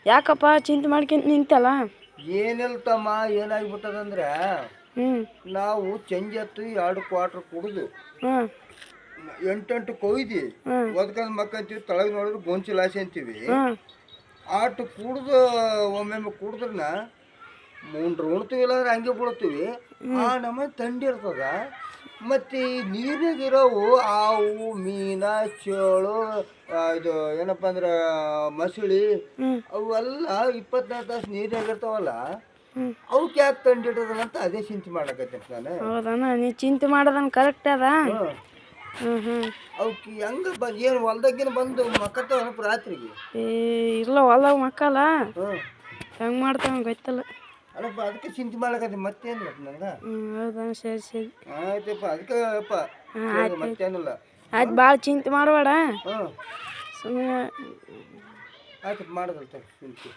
ಯಾಕಪ್ಪ ಚಿಂತೆ ಮಾಡ್ಕೊಂತ ನಿಂತಲ್ಲ? ಏನಿಲ್ಲ ತಮ್ಮ, ಏನಾಗ್ಬಿಟ್ಟದಂದ್ರೆ ಹ್ಞೂ ನಾವು ಚಂಜಿ ಹತ್ತು 2 ಕ್ವಾರ್ಟರ್ ಕುಡಿದು ಹಾಂ 8 ಕೊಯ್ದು ಹಾಂ ಒದ್ಕೊಂಡ್ ಮಕ್ಕಂತೀವಿ. ತಳಗ್ ನೋಡಿದ್ರೆ ಗೊಂಚಿಲಾಸಿ ಅಂತೀವಿ. ಹಾಂ ಆಟು ಕುಡ್ದು ಒಮ್ಮೊಮ್ಮೆ ಕುಡಿದ್ರನ ಮುಂಡ್ರು ಉಣ್ತೀವಿ, ಇಲ್ಲಾಂದ್ರೆ ಹಂಗೆ ಬಿಡ್ತೀವಿ. ಆ ನಮಗೆ ಥಂಡಿ ಇರ್ತದ. ಮತ್ತು ಈ ನೀರಿನಾಗಿರೋವು ಹಾವು, ಮೀನ, ಚೇಳು, ಇದು ಏನಪ್ಪ ಅಂದ್ರೆ ಮಸಳಿ, ಹ್ಞೂ ಅವೆಲ್ಲ 24 ತಾಸು ನೀರಿನಾಗಿರ್ತಾವಲ್ಲ. ಹ್ಞೂ ಅವಕ್ಕೆ ಯಾಕೆ ಥಂಡಿ ಇರ್ತದಂತ ಅದೇ ಚಿಂತೆ ಮಾಡಕತ್ತೆ ನಾನು. ಹೌದಣ್ಣ, ನೀ ಚಿಂತೆ ಮಾಡೋದನ್ನ ಕರೆಕ್ಟ್ ಅದ. ಹ್ಞೂ ಹ್ಞೂ ಹ್ಞೂ ಅವಕ್ಕೆ ಹೆಂಗೆ ಏನು ಹೊಲ್ದಾಗಿನ ಬಂದು ಮಕ್ಕತ್ತವನಪ್ಪ ರಾತ್ರಿಗೆ. ಏ ಇಲ್ಲ, ಹೊಲ್ದಾಗ ಮಕ್ಕಲ್ಲ ಹ್ಞೂ ಹೆಂಗೆ ಮಾಡ್ತಾವ ಗೊತ್ತಿಲ್ಲ. ಅಲ್ಲಪ್ಪ, ಅದಕ್ಕೆ ಚಿಂತೆ ಮಾಡಕತ್ತೆ, ಮತ್ತೇನು ನಂಗೆ. ಹೌದಣ್ಣ, ಸರಿ ಸರಿ. ಆಯ್ತಪ್ಪ, ಅದಕ್ಕೆ ಅಪ್ಪ ಹಾಂ ಆಯ್ತು ಮತ್ತೇನಿಲ್ಲ. ಆಯ್ತು, ಭಾಳ ಚಿಂತೆ ಮಾಡಬೇಡ ಹ್ಞೂ ಸುಮ್ಮನೆ. ಆಯ್ತಪ್ಪ, ಮಾಡೋದಲ್ತ ಚಿಂತೆ.